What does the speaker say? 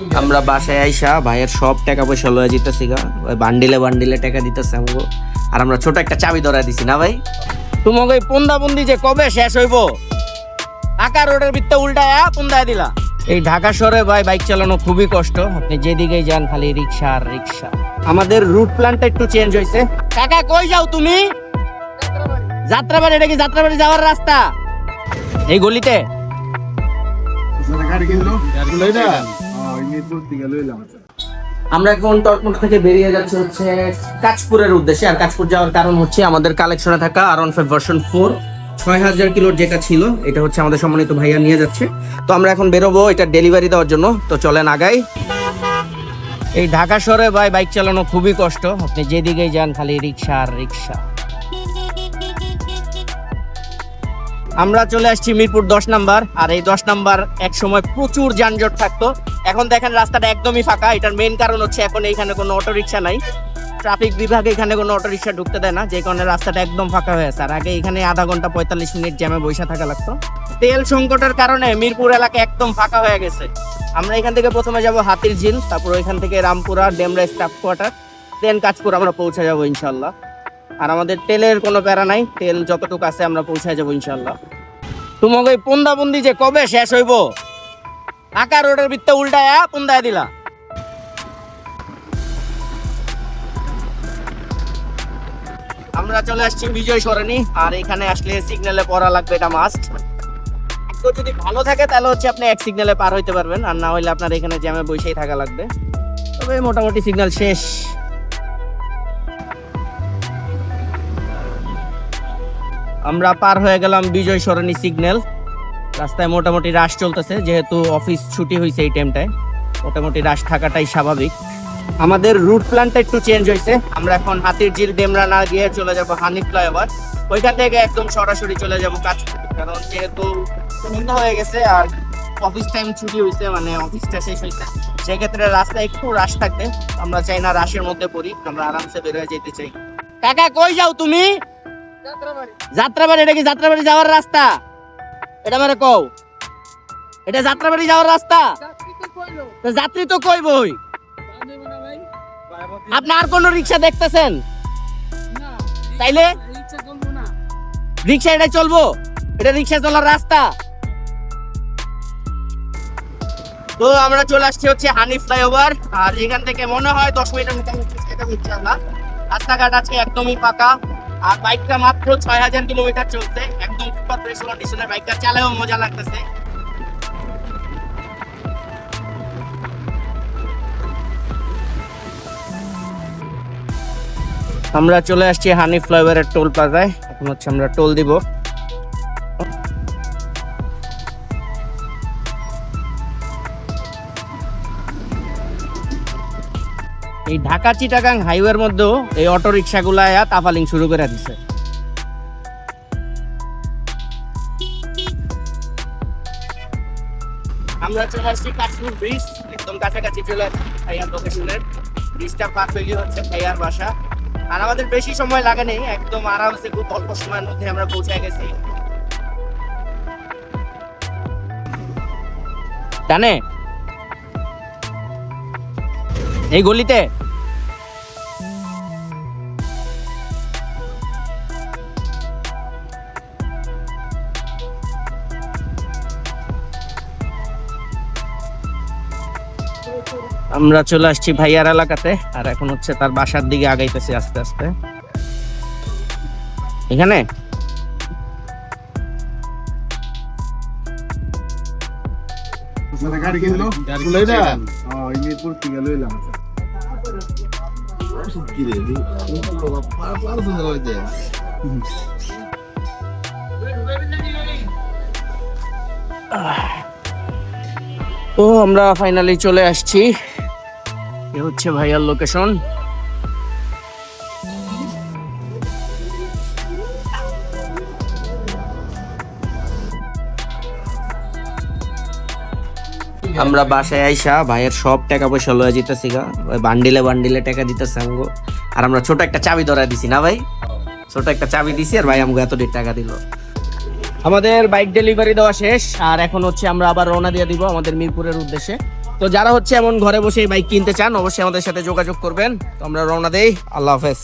আমরা বাসায় আইসা ভাইয়ের সব টাকা পয়সা লয়ে যেতেছি গা, ওই বান্ডিলে বান্ডিলে টাকা দিতেছে আমগো। আর আমরা ছোট একটা চাবি ধরা দিছি না ভাই। তোমাকে ওই পুন্দাবন্দি যে কবে শেষ হইব, ঢাকা রোডের ভিতরে উল্টায়া পুন্দায় দিলা। এই ঢাকা শহরে ভাই বাইক চালানো খুবই কষ্ট, আপনি যেদিকেই যান খালি রিক্সা আর রিক্সা। আমাদের রুট প্ল্যানটা একটু চেঞ্জ হয়েছে। কাকা কই যাও তুমি? যাত্রাবাড়ি। এটা কি যাত্রাবাড়ি যাওয়ার রাস্তা? এই গলিতে আমরা এখন টর্কমোট থেকে বেরিয়ে যাচ্ছে হচ্ছে কাঁচপুরের উদ্দেশ্যে। আর কাঁচপুর যাওয়ার কারণ হচ্ছে আমাদের কালেকশনে থাকা R15 ভার্সন 4 6000 কিলোর যেটা ছিল, এটা হচ্ছে আমাদের সম্মানিত ভাইয়া নিয়ে যাচ্ছে। তো আমরা এখন বেরোবো এটা ডেলিভারি দেওয়ার জন্য। তো চলেন আগাই। এই ঢাকা শহরে ভাই বাইক চালানো খুবই কষ্ট, আপনি যেদিকেই যান খালি রিক্সা আর রিক্সা। আমরা চলে আসছি মিরপুর 10 নাম্বার। আর এই 10 নাম্বার এক সময় প্রচুর যানজট থাকতো, এখন দেখেন রাস্তাটা একদমই ফাঁকা। এটার মেইন কারণ হচ্ছে এখন এইখানে কোনো অটো রিক্সা নাই, ট্রাফিক বিভাগে এখানে কোনো অটো রিক্সা ঢুকতে দেয় না, যে কারণে রাস্তাটা একদম ফাঁকা হয়ে আছে। আর আগে এখানে আধা ঘন্টা 45 মিনিট জ্যামে বসে থাকা লাগতো। তেল সংকটের কারণে মিরপুর এলাকা একদম ফাঁকা হয়ে গেছে। আমরা এখান থেকে প্রথমে যাব হাতির ঝিল, তারপর ওইখান থেকে রামপুরা ডেমরা স্টাফ কোয়ার্টার, দেন কাঁচপুর আমরা পৌঁছে যাবো ইনশাল্লাহ। আর আমাদের তেলের কোনো প্যারা নাই, তেল যতটুকু আছে আমরা পৌঁছে যাবো ইনশাল্লাহ। তোমাকে ওই পুন্দাবন্দি যে কবে শেষ হইব, ঢাকা রোডের ভিতরে উল্টায়া পুন্দায় দিলা। আমরা চলে আসছি বিজয় সরণি। আর এখানে আসলে সিগন্যালে পড়া লাগবে, এটা মাস্ট। তো যদি ভালো থাকে তাহলে হচ্ছে আপনি এক সিগন্যালে পার হইতে পারবেন, আর না হইলে আপনার এখানে জ্যামে বসেই থাকা লাগবে। তবে মোটামুটি সিগন্যাল শেষ। আমরা পার হয়ে গেলাম বিজয় সরণি সিগন্যাল। রাস্তায় মোটামুটি রাশ চলতেছে, যেহেতু অফিস ছুটি হয়েছে এই টাইমটায়, মোটামুটি রাশ থাকাটাই স্বাভাবিক। আমাদের রুট প্ল্যানটা একটু চেঞ্জ হয়েছে। আমরা এখন হাতির ঝিল ডেমরা না গিয়ে চলে যাব হানিফ ফ্লাইওভার, ওইখান থেকে একদম সরাসরি চলে যাব কাঁচপুর। কারণ যেহেতু সন্ধ্যা হয়ে গেছে আর অফিস টাইম ছুটি হয়েছে, মানে অফিসটা শেষ হয়েছে, সেক্ষেত্রে রাস্তায় একটু রাশ থাকবে। আমরা চাই না রাশের মধ্যে পড়ি, আমরা আরামসে বের হয়ে যেতে চাই। কাকা কই যাও তুমি? যাত্রাবাড়ি। এটা কি যাত্রাবাড়ি যাওয়ার রাস্তা? এটা মানে কও এটা যাত্রাবাড়ি যাওয়ার রাস্তা? যাত্রী তো কই বই, আপনি আর কোন রিক্সা দেখতেছেন? তাইলে রিক্সা এটাই চলবো? এটা রিক্সা চলার রাস্তা? তো আমরা চলে আসছি হচ্ছে হানিফ ফ্লাইওভার। আর এখান থেকে মনে হয় 10 মিনিটের মতো রাস্তাঘাট আজকে একদমই ফাঁকা। আর বাইকটা মাত্র 6000 কিলোমিটার চলছে, একদম সুপার ফ্রেশ কন্ডিশনে। বাইকটা চালায়ও মজা লাগতেছে। আমরা চলে আসছি হানিফ ফ্লাইওভারের টোল প্লাজায়। এখন হচ্ছে আমরা টোল দিব। এই ঢাকা চিটাগাং হাইওয়ের মধ্যেও এই অটো রিক্সা গুলা তাফালিং শুরু করে দিছে। আমরা চলে আসছি কাঁচপুর ব্রিজ, একদম কাছাকাছি চলে ভাইয়ার লোকেশনের। ব্রিজটা পার হয়ে হচ্ছে ভাইয়ার বাসা। আর আমাদের বেশি সময় লাগে নেই, একদম আরামসে খুব অল্প সময়ের মধ্যে আমরা পৌঁছে গেছি। জানে এই গলিতে আমরা চলে আসছি ভাইয়ার এলাকাতে। আর এখন হচ্ছে তার বাসার দিকে আগাইতেছি আস্তে আস্তে। এখানে তো আমরা ফাইনালি চলে আসছি, এ হচ্ছে ভাইয়ার লোকেশন। আমরা বাসায় আইসা ভাইয়ের সব টাকা পয়সা লয়ে যেতেছি গা, ওই বান্ডিলে বান্ডিলে টাকা দিতেছে আমগো। আর আমরা ছোট একটা চাবি ধরা দিছি না ভাই, ছোট একটা চাবি দিছি আর ভাই আমগো এত টাকা দিল। আমাদের বাইক ডেলিভারি দেওয়া শেষ। আর এখন হচ্ছে আমরা আবার রওনা দিয়ে দিব আমাদের মিরপুরের উদ্দেশ্যে। তো যারা হচ্ছে এমন ঘরে বসে বাইক কিনতে চান অবশ্যই আমাদের সাথে যোগাযোগ করবেন। তো আমরা রওনা দেই, আল্লাহ হাফেজ।